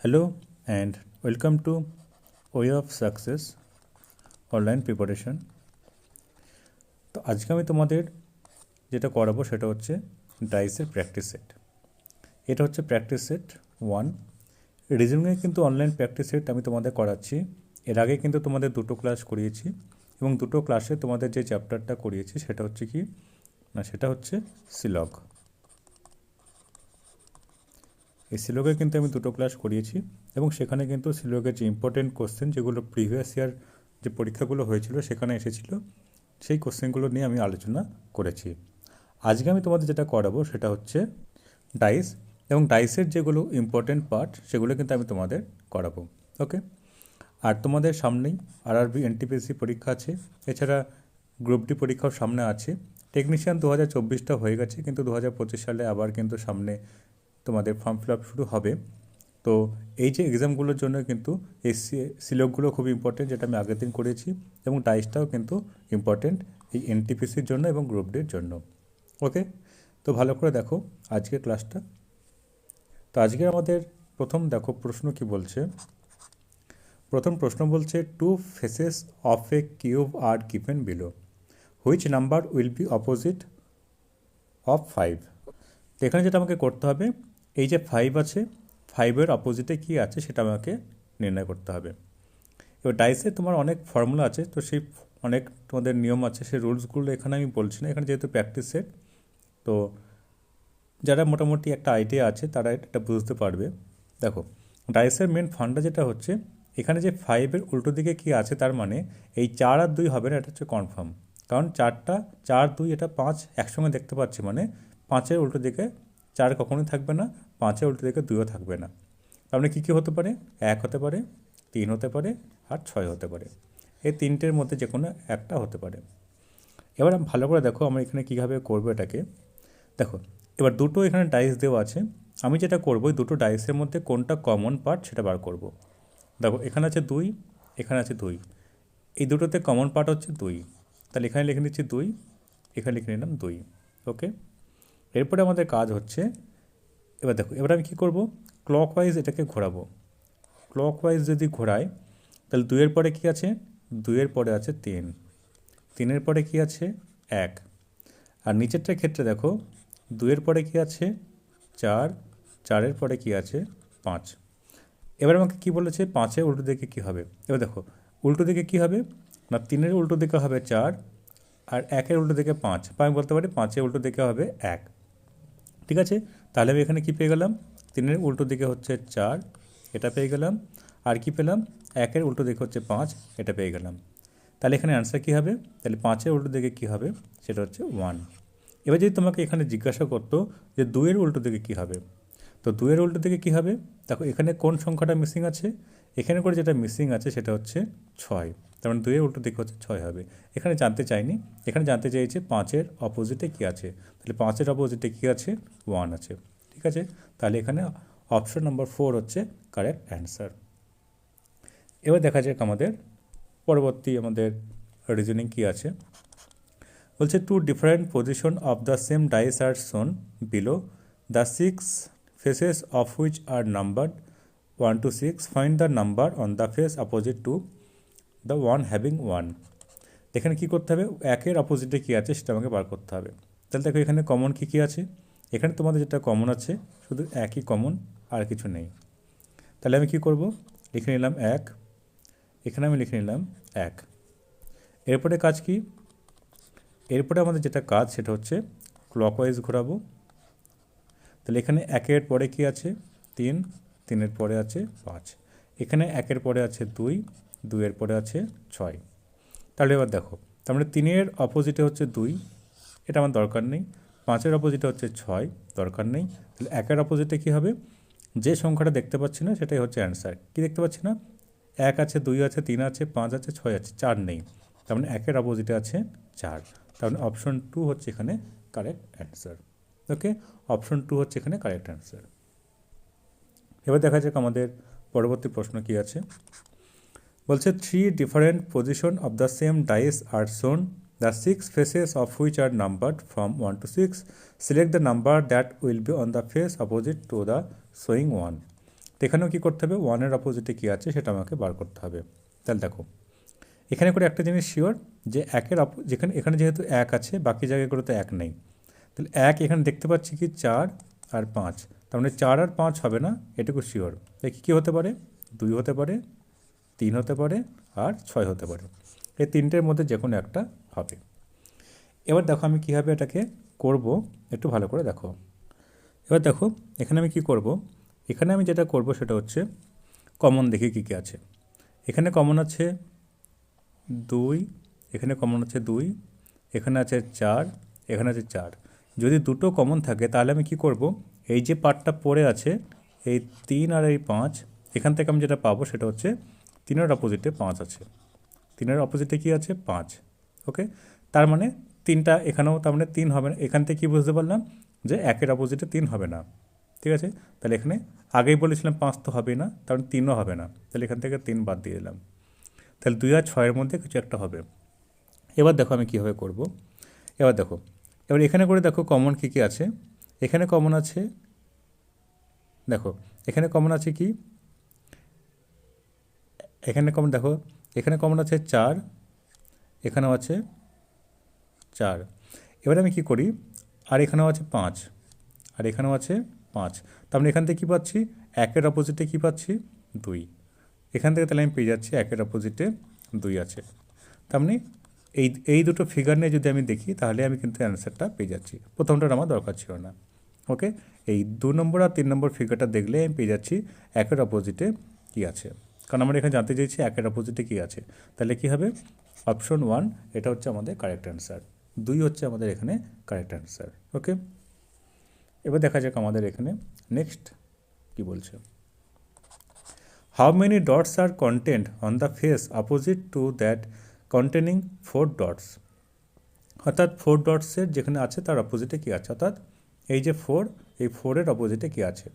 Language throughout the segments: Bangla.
Hello and welcome to Way of Success online preparation. তো আজকে আমি তোমাদের যেটা করাবো সেটা হচ্ছে ডাইসের প্র্যাকটিস সেট। এটা হচ্ছে প্র্যাকটিস সেট 1। রিজনিংয়ে কিন্তু অনলাইন প্র্যাকটিস সেট আমি তোমাদের করাচ্ছি। এর আগে কিন্তু তোমাদের দুটো ক্লাস করিয়েছি এবং দুটো ক্লাসে তোমাদের যে চ্যাপ্টারটা করিয়েছি সেটা হচ্ছে কি না, সেটা হচ্ছে সিলগ। এই সিলগে কিন্তু আমি দুটো ক্লাস করিয়েছি এবং সেখানে কিন্তু সিলগের যে ইম্পর্টেন্ট কোশ্চেন যেগুলো প্রিভিয়াস ইয়ার যে পরীক্ষাগুলো হয়েছিল সেখানে এসেছিল, সেই কোশ্চেনগুলো নিয়ে আমি আলোচনা করেছি। আজকে আমি তোমাদের যেটা করাবো সেটা হচ্ছে ডাইস, এবং ডাইসের যেগুলো ইম্পর্টেন্ট পার্ট সেগুলো কিন্তু আমি তোমাদের করাবো। ওকে, আর তোমাদের সামনেই আরআরবি এনটিপিসি পরীক্ষা আছে, এছাড়া গ্রুপ ডি পরীক্ষাও সামনে আছে। টেকনিশিয়ান 2024টা হয়ে গেছে, কিন্তু 2025 সালে আবার কিন্তু সামনে তোমাদের ফর্ম ফিল আপ শুরু হবে। তো এই যে এক্সামগুলোর জন্য কিন্তু এই সিলগগুলো খুব ইম্পর্টেন্ট, যেটা আমি আগের দিন করেছি, এবং ডাইসটাও কিন্তু ইম্পর্টেন্ট এই এনটিপিসির জন্য এবং গ্রুপ ডির জন্য। ওকে, তো ভালো করে দেখো আজকের ক্লাসটা। তো আজকে আমাদের প্রথম দেখো প্রশ্ন কি বলছে। প্রথম প্রশ্ন বলছে two faces of a cube are given below, which number will be opposite of 5। তো এখানে যেটা আমাকে করতে হবে, এই যে 5 আছে, 5-এর অপোজিটে কী আছে সেটা আমাকে নির্ণয় করতে হবে। এবার ডাইসে তোমার অনেক ফর্মুলা আছে, তো সেই অনেক তোমাদের নিয়ম আছে, সেই রুলসগুলো এখানে আমি বলছি না, এখানে যেহেতু প্র্যাকটিস সেট, তো যারা মোটামুটি একটা আইডিয়া আছে তারা এটা বুঝতে পারবে। দেখো ডাইসের মেন ফান্ডা যেটা হচ্ছে, এখানে যে 5-এর উল্টো দিকে কী আছে তার মানে এই 4 আর 2 হবে না, এটা হচ্ছে কনফার্ম। কারণ 4, 2 এটা 5 একসঙ্গে দেখতে পাচ্ছি, মানে 5-এর উল্টো দিকে 4 কখনোই থাকবে না, 5-এর উল্টো দিকে 2ও থাকবে না। তার মানে কী কী হতে পারে, 1 হতে পারে, 3 হতে পারে, আর 6 হতে পারে। এই তিনটের মধ্যে যে কোনো একটা হতে পারে। এবার ভালো করে দেখো আমরা এখানে কীভাবে করবো এটাকে। দেখো এবার দুটো এখানে ডাইস দেওয়া আছে, আমি যেটা করবো দুটো ডাইসের মধ্যে কোনটা কমন পার্ট সেটা বার করব। দেখো এখানে আছে 2, এখানে আছে 2, এই দুটোতে কমন পার্ট হচ্ছে 2, তাহলে এখানে লিখে নিচ্ছি 2, এখানে লিখে নিলাম 2। ওকে, এরপরে আমাদের কাজ হচ্ছে, এবার দেখো এবার আমি কী করবো, ক্লকওয়াইজ এটাকে ঘোরাবো। ক্লকওয়াইজ যদি ঘোরাই তাহলে 2-এর পরে কী আছে, 2-এর পরে আছে 3, 3-এর পরে কী আছে 1, আর নিচেরটার ক্ষেত্রে দেখো 2-এর পরে কী আছে 4, 4-এর পরে কী আছে 5। এবার আমাকে কী বলেছে 5-এর উল্টো দিকে কী হবে। এবার দেখো উল্টো দিকে কী হবে না, 3-এর উল্টো দিকে হবে 4, আর 1-এর উল্টো দিকে 5, বা আমি বলতে পারি 5-এর উল্টো দিকে হবে 1। ঠিক আছে, তাহলে আমি এখানে কী পেয়ে গেলাম, 3-এর উল্টো দিকে হচ্ছে 4, এটা পেয়ে গেলাম, আর কি পেলাম 1-এর উল্টো দিকে হচ্ছে 5, এটা পেয়ে গেলাম। তাহলে এখানে অ্যান্সার কী হবে, তাহলে 5-এর উল্টো দিকে কী হবে সেটা হচ্ছে 1। এবার যদি তোমাকে এখানে জিজ্ঞাসা করতো যে 2-এর উল্টো দিকে কী হবে, তো 2-এর উল্টো দিকে কী হবে, দেখো এখানে কোন সংখ্যাটা মিসিং আছে, এখানে করে যেটা মিসিং আছে সেটা হচ্ছে 6, তার মানে 2-এর উল্টো দিকে হচ্ছে 6 হবে। এখানে জানতে চাইনি, এখানে জানতে চাইছে 5-এর অপোজিটে কী আছে, তাহলে 5-এর অপোজিটে কী আছে 1 আছে। ঠিক আছে, তাহলে এখানে অপশন নাম্বার 4 হচ্ছে কারেক্ট অ্যান্সার। এবার দেখা যাক আমাদের পরবর্তী আমাদের রিজনিং কী আছে। বলছে two different position of the same dice are shown below, the 6 faces of which are numbered 1 to 6. Find the number on the face opposite to the one having 1. এখানে কী করতে হবে, 1-এর অপোজিটে কী আছে সেটা আমাকে বার করতে হবে। তাহলে দেখো এখানে কমন কী কী আছে, এখানে তোমাদের যেটা কমন আছে শুধু একই কমন, আর কিছু নেই। তাহলে আমি কী করব, লিখে নিলাম 1, এখানে আমি লিখে নিলাম 1। এরপরে কাজ কি, এরপরে আমাদের যেটা কাজ সেটা হচ্ছে ক্লকওয়াইজ ঘোরাবো। তাহলে এখানে 1-এর পরে কী আছে 3, 3-এর পরে আছে 5, এখানে 1-এর পরে আছে 2, 2-এর পরে আছে 6। তাহলে এবার দেখো তার মানে 3-এর অপোজিটে হচ্ছে 2, এটা আমার দরকার নেই, 5-এর অপোজিটে হচ্ছে 6, দরকার নেই। তাহলে 1-এর অপোজিটে কী হবে, যে সংখ্যাটা দেখতে পাচ্ছি না সেটাই হচ্ছে অ্যান্সার। কী দেখতে পাচ্ছি না, 1 আছে, 2 আছে, 3 আছে, 5 আছে, 6 আছে, 4 নেই, তার মানে 1-এর অপোজিটে আছে 4, তার মানে অপশন 2 হচ্ছে এখানে কারেক্ট অ্যান্সার। ওকে, অপশন 2 হচ্ছে এখানে কারেক্ট অ্যান্সার। এবার দেখা যাক আমাদের পরবর্তী প্রশ্ন কী আছে। বলছে 3 different position of the same dice are shown, the 6 faces of which are numbered from 1 to 6. Select the number that will be on the face opposite to the showing 1. তো এখানেও কী করতে হবে, 1-এর অপোজিটে কী আছে সেটা আমাকে বার করতে হবে। তাহলে দেখো এখানে করে একটা জিনিস শিওর যে যেখানে এখানে যেহেতু 1 আছে, বাকি জায়গাগুলোতে 1 নেই। তাহলে 1 এখানে দেখতে পাচ্ছি কি 4 আর 5, তার মানে 4 আর 5 হবে না, এটুকু শিওর। দেখি কী হতে পারে, 2 হতে পারে, 3 হতে পারে, আর 6 হতে পারে। এই তিনটের মধ্যে যে কোনো একটা হবে। এবার দেখো আমি কীভাবে এটাকে করব, একটু ভালো করে দেখো। এবার দেখো এখানে আমি কি করব, এখানে আমি যেটা করব সেটা হচ্ছে কমন দেখি কী কী আছে। এখানে কমন আছে 2, এখানে কমন আছে 2, এখানে আছে 4, এখানে আছে 4। যদি দুটো কমন থাকে তাহলে আমি কি করব, এই যে পার্টটা পড়ে আছে এই 3 আর এই 5, এখান থেকে আমি যেটা পাবো সেটা হচ্ছে 3-এর অপোজিটে 5 আছে। 3-এর অপোজিটে কি আছে, 5। ওকে, তার মানে 3টা এখানেও, তার মানে 3 হবে না। এখান থেকে কী বুঝতে পারলাম যে 1-এর অপোজিটে 3 হবে না। ঠিক আছে, তাহলে এখানে আগেই বলেছিলাম 5 তো হবেই না, তার মানে 3ও হবে না। তাহলে এখান থেকে 3 বাদ দিয়ে দিলাম। তাহলে 2 আর 6-এর মধ্যে কিছু একটা হবে। এবার দেখো আমি কীভাবে করব। এবার দেখো, এবার এখানে করে দেখো কমন কী কী আছে। এখানে কমন আছে, দেখো এখানে কমন আছে কি, এখানে কমন দেখো, এখানে কমন আছে 4, এখানেও আছে 4। এবারে আমি কি করি, আর এখানেও আছে 5, আর এখানেও আছে 5, তার মানে এখান থেকে কী পাচ্ছি, 1-এর অপোজিটে কী পাচ্ছি, 2। এখান থেকে তাহলে আমি পেয়ে যাচ্ছি 1-এর অপোজিটে 2 আছে। তার মানে এই দুটো ফিগার নিয়ে যদি আমি দেখি তাহলে আমি কিন্তু অ্যান্সারটা পেয়ে যাচ্ছি। প্রথমটার আমার দরকার ছিল না। ওকে, এই 2 নম্বর আর 3 নম্বর ফিগারটা দেখলে আমি পেয়ে যাচ্ছি 1-এর অপোজিটে কী আছে, কারণ আমরা এখানে জানতে চাইছি 1-এর অপোজিটে কী আছে। তাহলে কী হবে, অপশন 1 এটা হচ্ছে আমাদের কারেক্ট অ্যান্সার, 2 হচ্ছে আমাদের এখানে কারেক্ট অ্যান্সার। ওকে, এবার দেখা যাক আমাদের এখানে নেক্সট কি বলছে। How many dots are content on the face opposite to that containing 4 dots. অর্থাৎ 4 ডটসের যেখানে আছে তার অপোজিটে কী আছে, অর্থাৎ এই যে 4, এই 4-এর অপোজিটে কী আছে।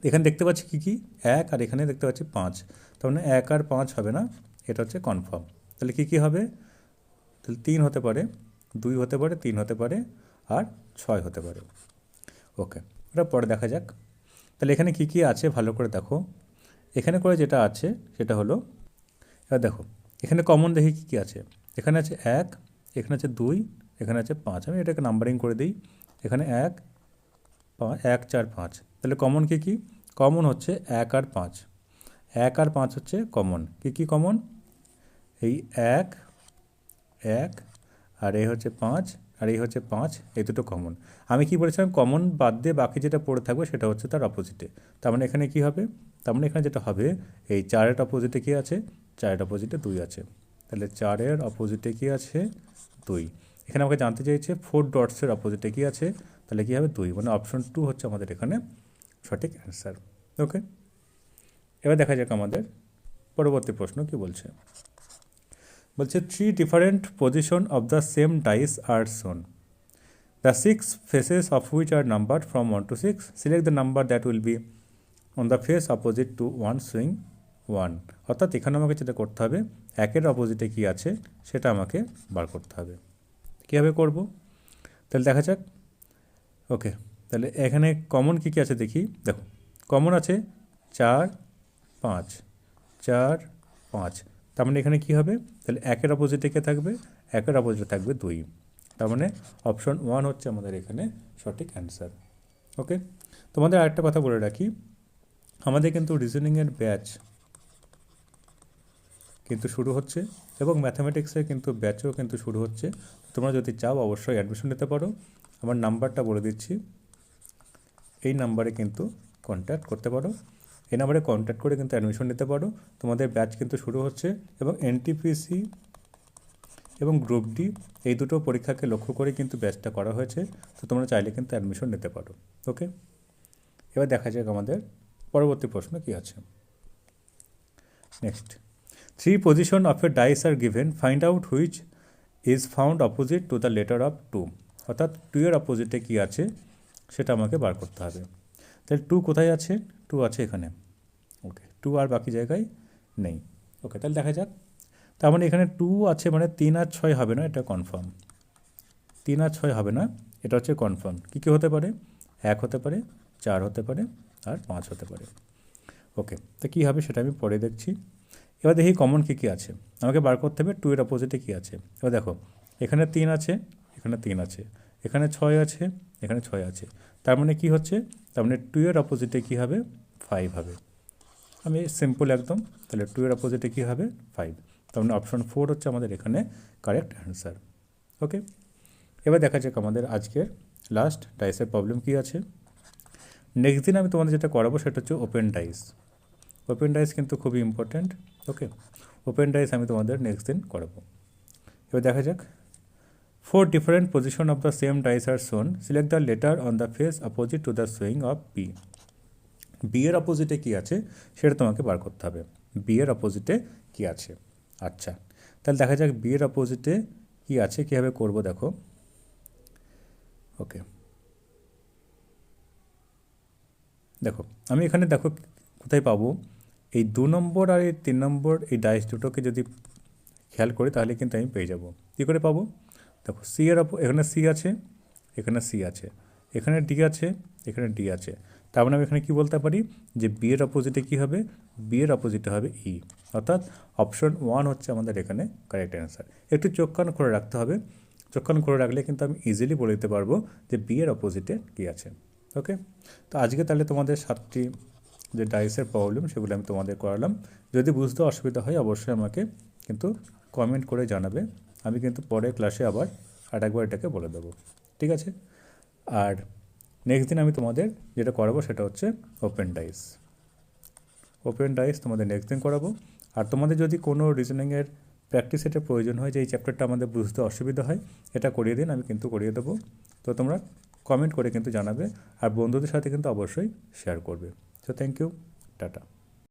এখানে দেখতে পাচ্ছি কী কী, 1, আর এখানে দেখতে পাচ্ছি 5, তার মানে 1 আর 5 হবে না, এটা হচ্ছে কনফার্ম। তাহলে কী কী হবে, তাহলে 3 হতে পারে, 2 হতে পারে, 3 হতে পারে, আর 6 হতে পারে। ওকে, ওটা পরে দেখা যাক। তাহলে এখানে কী কী আছে ভালো করে দেখো। এখানে করে যেটা আছে সেটা হলো, এবার দেখো এখানে কমন দেখি কী কী আছে। এখানে আছে 1, এখানে আছে 2, এখানে আছে 5। আমি এটাকে নাম্বারিং করে দিই। এখানে 1, 1, 4, 5। তাহলে কমন কী কী, কমন হচ্ছে 1 আর 5। 1 আর 5 হচ্ছে কমন। কী কী কমন, এই 1, 1, আর এই হচ্ছে 5, আর এই হচ্ছে 5, এই দুটো কমন। আমি কি বলেছিলাম, কমন বাদ দিয়ে বাকি যেটা পড়ে থাকবে সেটা হচ্ছে তার অপোজিটে। তার মানে এখানে কী হবে, তার মানে এখানে যেটা হবে, এই 4-এর অপোজিটে কী আছে, 4-এর অপোজিটে 2 আছে। তাহলে 4-এর অপোজিটে কী আছে, 2। এখানে আমাকে জানতে চাইছে 4 ডটসের অপোজিটে কী আছে, তাহলে কী হবে, 2, মানে অপশন 2 হচ্ছে আমাদের এখানে সঠিক অ্যান্সার। ওকে, এবার দেখা যাক আমাদের পরবর্তী প্রশ্ন কি বলছে। বলছে 3 different position of the same dice are shown. The 6 faces of which are numbered from 1 to 6. Select the number that will be on the face opposite to 1 showing 1. অর্থাৎ এখানে আমাকে যেটা করতে হবে, 1-এর অপোজিটে কী আছে সেটা আমাকে বার করতে হবে। কীভাবে করব, তাহলে দেখা যাক। ওকে, তাহলে এখানে কমন কী কী আছে দেখি। দেখো কমন আছে 4, 5, 4, 5। তার মানে এখানে কী হবে, তাহলে 1-এর অপোজিটে কে থাকবে, 1-এর অপোজিটে থাকবে 2। তার মানে অপশন 1 হচ্ছে আমাদের এখানে সঠিক অ্যান্সার। ওকে, তোমাদের আরেকটা কথা বলে রাখি, আমাদের কিন্তু রিজনিংয়ের ব্যাচ কিন্তু শুরু হচ্ছে এবং ম্যাথামেটিক্সের কিন্তু ব্যাচও কিন্তু শুরু হচ্ছে। তোমরা যদি চাও অবশ্যই অ্যাডমিশন নিতে পারো। আমার নাম্বারটা বলে দিচ্ছি, এই নাম্বারে কিন্তু কন্ট্যাক্ট করতে পারো। এই নাম্বারে কন্ট্যাক্ট করে কিন্তু অ্যাডমিশন নিতে পারো। তোমাদের ব্যাচ কিন্তু শুরু হচ্ছে এবং এনটিপিসি এবং গ্রুপ ডি এই দুটো পরীক্ষাকে লক্ষ্য করে কিন্তু ব্যাচটা করা হয়েছে। তো তোমরা চাইলে কিন্তু অ্যাডমিশন নিতে পারো। ওকে, এবার দেখা যাক আমাদের পরবর্তী প্রশ্ন কী আছে। Next, 3 position of a dice are given, find out which is found opposite to the letter of 2. অর্থাৎ 2-এর অপোজিটে কী আছে সেটা আমাকে বার করতে হবে। তাহলে 2 কোথায় আছে, 2 আছে এখানে। ওকে, 2 আর বাকি জায়গায় নেই। ওকে, তাহলে দেখা যাক। তার মানে এখানে 2 আছে, মানে 3 আর 6 হবে না, এটা কনফার্ম। 3 আর 6 হবে না, এটা হচ্ছে কনফার্ম। কী কী হতে পারে, 1 হতে পারে, 4 হতে পারে, আর 5 হতে পারে। ওকে, তো কী হবে সেটা আমি পরে দেখছি। এবার দেখি কমন কী কী আছে, আমাকে বার করতে হবে 2 এর অপোজিটে কী আছে। এবার দেখো এখানে 3 আছে, এখানে 3 আছে, এখানে 6 আছে, এখানে 6 আছে, তার মানে কী হচ্ছে, তার মানে 2 এর অপোজিটে কী হবে, 5 হবে। আমি সিম্পল একদম, তাহলে 2 এর অপোজিটে কী হবে, 5, তার মানে অপশন 4 হচ্ছে আমাদের এখানে কারেক্ট অ্যান্সার। ওকে, এবার দেখা যাক আমাদের আজকের লাস্ট ডাইসের প্রবলেম কী আছে। নেক্সট দিন আমি তোমাদের যেটা করাবো সেটা হচ্ছে ওপেন ডাইস। ওপেন ডাইস কিন্তু খুবই ইম্পর্ট্যান্ট। ওকে, ওপেন ডাইস আমি তোমাদের নেক্সট দিন করাবো। এবার দেখা যাক, 4 different position of the same dice are shown. Select the letter on the face opposite to the showing of B. B এর অপোজিটে কী আছে সেটা তোমাকে বার করতে হবে। বি এর অপোজিটে কী আছে, আচ্ছা তাহলে দেখা যাক বি এর অপোজিটে কী আছে, কীভাবে করবো দেখো। ওকে, দেখো আমি এখানে দেখো কোথায় পাবো, এই 2 নম্বর আর এই 3 নম্বর এই ডাইস দুটোকে যদি খেয়াল করি তাহলে কিন্তু আমি পেয়ে যাব। কী করে পাবো, দেখো সি এর এখানে সি আছে, এখানে সি আছে, এখানে ডি আছে, এখানে ডি আছে, তার মানে আমি এখানে কী বলতে পারি যে বি এর অপোজিটে কী হবে, বি এর অপোজিটে হবে ই, অর্থাৎ অপশন 1 হচ্ছে আমাদের এখানে কারেক্ট অ্যান্সার। একটু চোখ কান করে রাখতে হবে, চোখ কান করে রাখলে কিন্তু আমি ইজিলি বলে দিতে পারবো যে বি এর অপোজিটে কী আছে। ওকে, তো আজকে তাহলে তোমাদের 7টি যে ডাইসের প্রবলেম সেগুলো আমি তোমাদের করালাম। যদি বুঝতে অসুবিধা হয় অবশ্যই আমাকে কিন্তু কমেন্ট করে জানাবে, আমি কিন্তু পরের ক্লাসে আবার আরেকবার এটাকে বলে দেবো, ঠিক আছে। আর নেক্সট দিন আমি তোমাদের যেটা করাবো সেটা হচ্ছে ওপেন ডাইস। ওপেন ডাইস তোমাদের নেক্সট দিন করাবো। আর তোমাদের যদি কোনো রিজনিংয়ের প্র্যাকটিস সেটের প্রয়োজন হয় যে এই চ্যাপ্টারটা আমাদের বুঝতে অসুবিধা হয়, এটা করিয়ে দিন, আমি কিন্তু করিয়ে দেবো। তো তোমরা কমেন্ট করে কিন্তু জানাবে, আর বন্ধুদের সাথে কিন্তু অবশ্যই শেয়ার করবে। So thank you, tata.